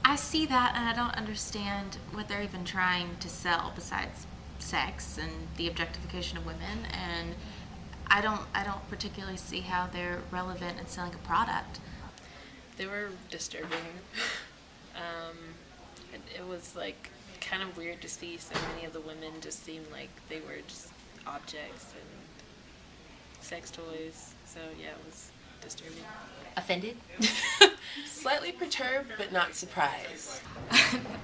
I see that and I don't understand what they're even trying to sell besides sex and the objectification of women, and I don't particularly see how they're relevant in selling a product. They were disturbing. It was like kind of weird to see so many of the women just seem like they were just objects and sex toys. So yeah, it was disturbing. Offended? Slightly perturbed, but not surprised.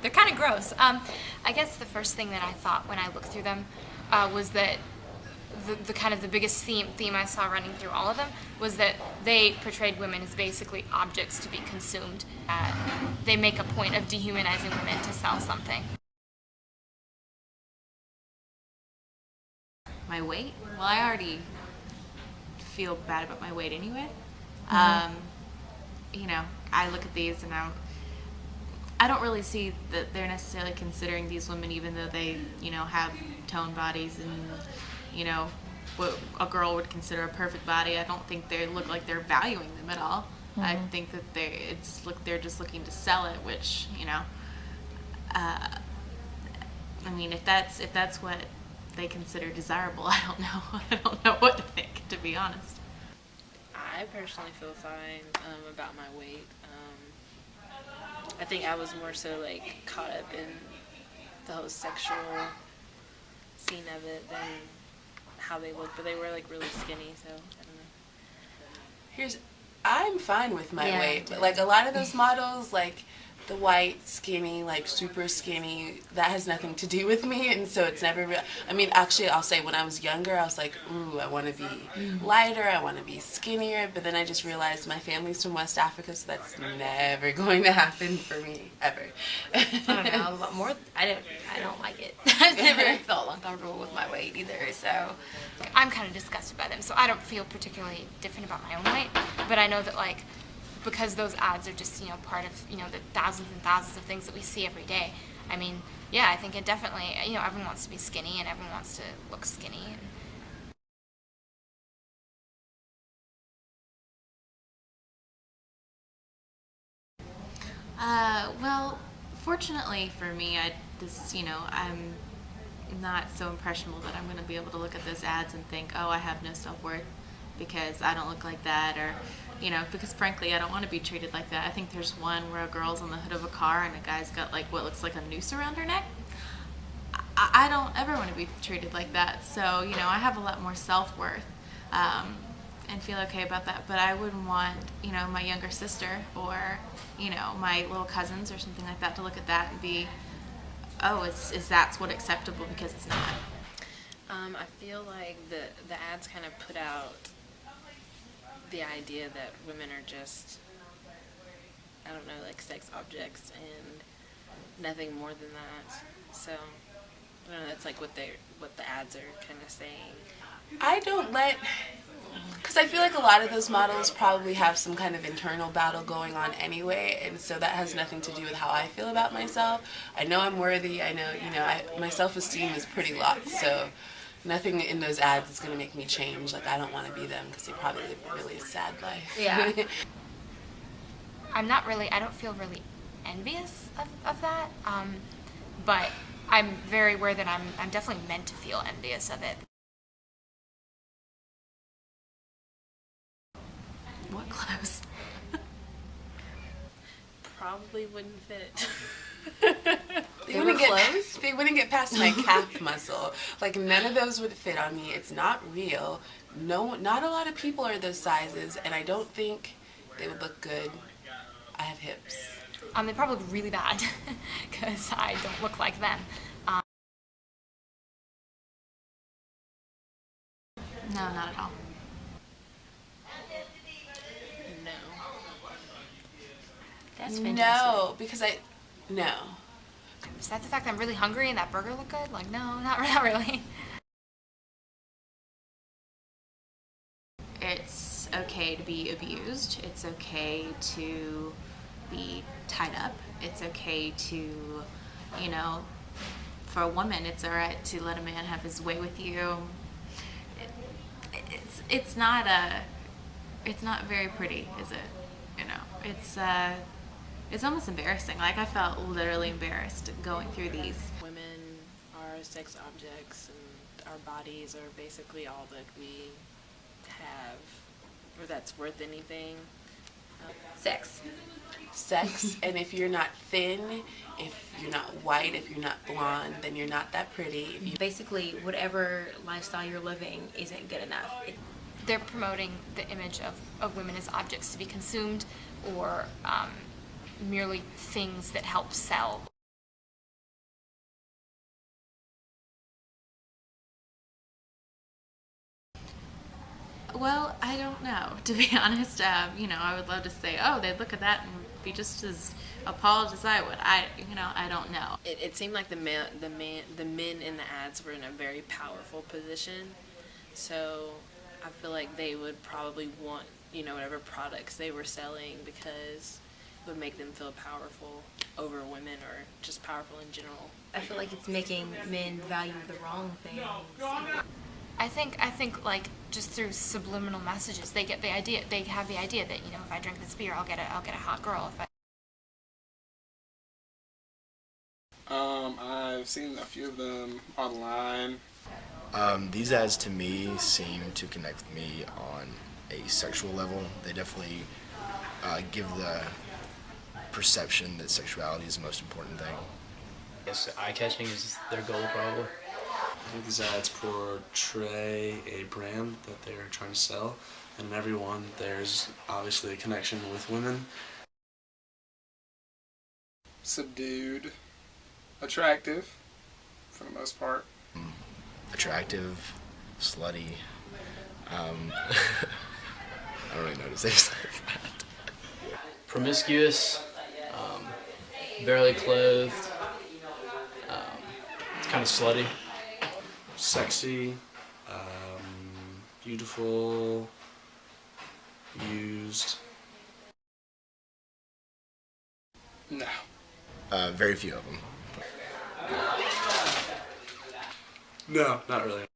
They're kind of gross. I guess the first thing that I thought when I looked through them was that the kind of the biggest theme I saw running through all of them was that they portrayed women as basically objects to be consumed. They make a point of dehumanizing women to sell something. My weight? Well, I already feel bad about my weight anyway. You know, I look at these and I don't really see that they're necessarily considering these women, even though they, you know, have toned bodies and, you know, what a girl would consider a perfect body. I don't think they look like they're valuing them at all. I think that they're just looking to sell it, which, you know, I mean, if that's what they consider desirable, I don't know what to think, to be honest. I personally feel fine about my weight. I think I was more so like caught up in the whole sexual scene of it than how they look, but they were like really skinny, so I don't know. I'm fine with my Yeah. weight, but like a lot of those models, like the white, skinny, like super skinny, that has nothing to do with me, and so it's never real. I mean, actually, I'll say when I was younger, I was like, ooh, I want to be lighter, I want to be skinnier, but then I just realized my family's from West Africa, so that's never going to happen for me, ever. I don't know, a lot more. I don't like it. I've never felt uncomfortable with my weight either, so I'm kind of disgusted by them. So I don't feel particularly different about my own weight, but I know that like because those ads are just, you know, part of, you know, the thousands and thousands of things that we see every day. I mean, yeah, I think it definitely, you know, everyone wants to be skinny and everyone wants to look skinny. Well, fortunately for me, you know, I'm not so impressionable that I'm going to be able to look at those ads and think, oh, I have no self-worth because I don't look like that, or, you know, because frankly, I don't want to be treated like that. I think there's one where a girl's on the hood of a car and a guy's got like what looks like a noose around her neck. I don't ever want to be treated like that. So, you know, I have a lot more self-worth and feel okay about that. But I wouldn't want, you know, my younger sister or, you know, my little cousins or something like that to look at that and be, oh, is that's what acceptable, because it's not. I feel like the ads kind of put out the idea that women are just, I don't know, like sex objects and nothing more than that. So I don't know, that's like what the ads are kind of saying. I don't because I feel like a lot of those models probably have some kind of internal battle going on anyway, and so that has nothing to do with how I feel about myself. I know I'm worthy, I know, you know, my self-esteem is pretty locked, so nothing in those ads is going to make me change. Like, I don't want to be them because they probably live a really sad life. Yeah. I don't feel really envious of that, but I'm very aware that I'm definitely meant to feel envious of it. What clothes? Probably wouldn't fit. They wouldn't get past my calf muscle. Like, none of those would fit on me. It's not real. No, not a lot of people are those sizes, and I don't think they would look good. I have hips. They probably look really bad because I don't look like them. No, not at all. No. That's fantastic. No, because no. Is that the fact that I'm really hungry and that burger looked good? Like, no, not really. It's okay to be abused. It's okay to be tied up. It's okay to, you know, for a woman, it's all right to let a man have his way with you. It's not very pretty, is it? You know. it's almost embarrassing. Like I felt literally embarrassed going through these. Women are sex objects, and our bodies are basically all that we have, or that's worth anything. Sex. Sex, and if you're not thin, if you're not white, if you're not blonde, then you're not that pretty. Basically, whatever lifestyle you're living isn't good enough. They're promoting the image of women as objects to be consumed, or merely things that help sell. Well, I don't know, to be honest. I would love to say, oh, they'd look at that and be just as appalled as I would. I don't know. It seemed like the men in the ads were in a very powerful position, so I feel like they would probably want, whatever products they were selling, because it would make them feel powerful over women, or just powerful in general. I feel like it's making men value the wrong things. I think like just through subliminal messages, they get the idea. They have the idea that if I drink this beer, I'll get a hot girl. I've seen a few of them online. These ads to me seem to connect with me on a sexual level. They definitely give the perception that sexuality is the most important thing. Yes, eye-catching is their goal probably. I think these ads portray a brand that they're trying to sell, and in every one there's obviously a connection with women. Subdued, attractive, for the most part. Attractive, slutty. I don't really know what to say besides that. Promiscuous, barely clothed, it's kind of slutty. Sexy, beautiful, used. No. Very few of them. No, not really.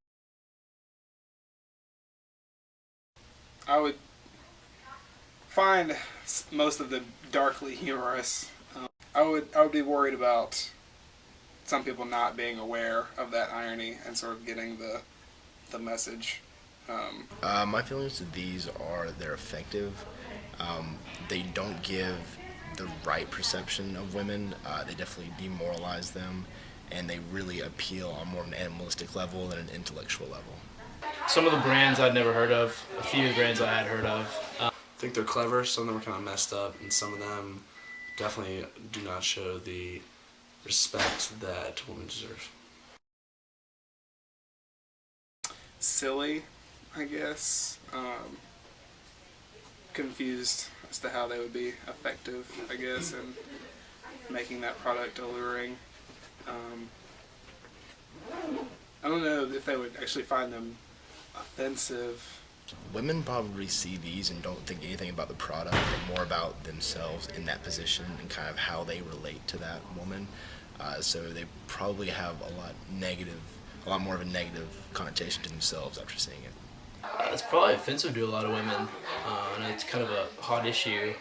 I would find most of them darkly humorous. I would be worried about some people not being aware of that irony and sort of getting the message. My feelings with these are they're effective. They don't give the right perception of women. They definitely demoralize them, and they really appeal on more of an animalistic level than an intellectual level. Some of the brands I'd never heard of, a few of the brands I had heard of. I think they're clever, some of them are kind of messed up, and some of them definitely do not show the respect that women deserve. Silly, I guess. Confused as to how they would be effective, I guess, in making that product alluring. I don't know if they would actually find them offensive. Women probably see these and don't think anything about the product, but more about themselves in that position and kind of how they relate to that woman. So they probably have a lot more of a negative connotation to themselves after seeing it. It's probably offensive to a lot of women, and it's kind of a hot issue.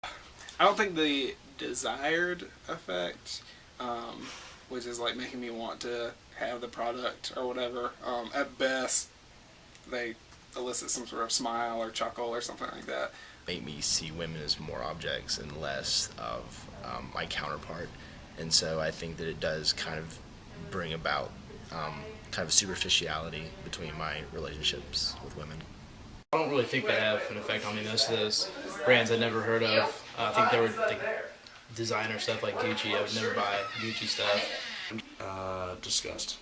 I don't think the desired effect, which is like making me want to have the product or whatever, at best they elicit some sort of smile or chuckle or something like that. Make me see women as more objects and less of my counterpart, and so I think that it does kind of bring about kind of superficiality between my relationships with women. I don't really think they have an effect on me. Most of those brands I'd never heard of. I think they were like designer stuff like Gucci. I would never buy Gucci stuff. Disgust.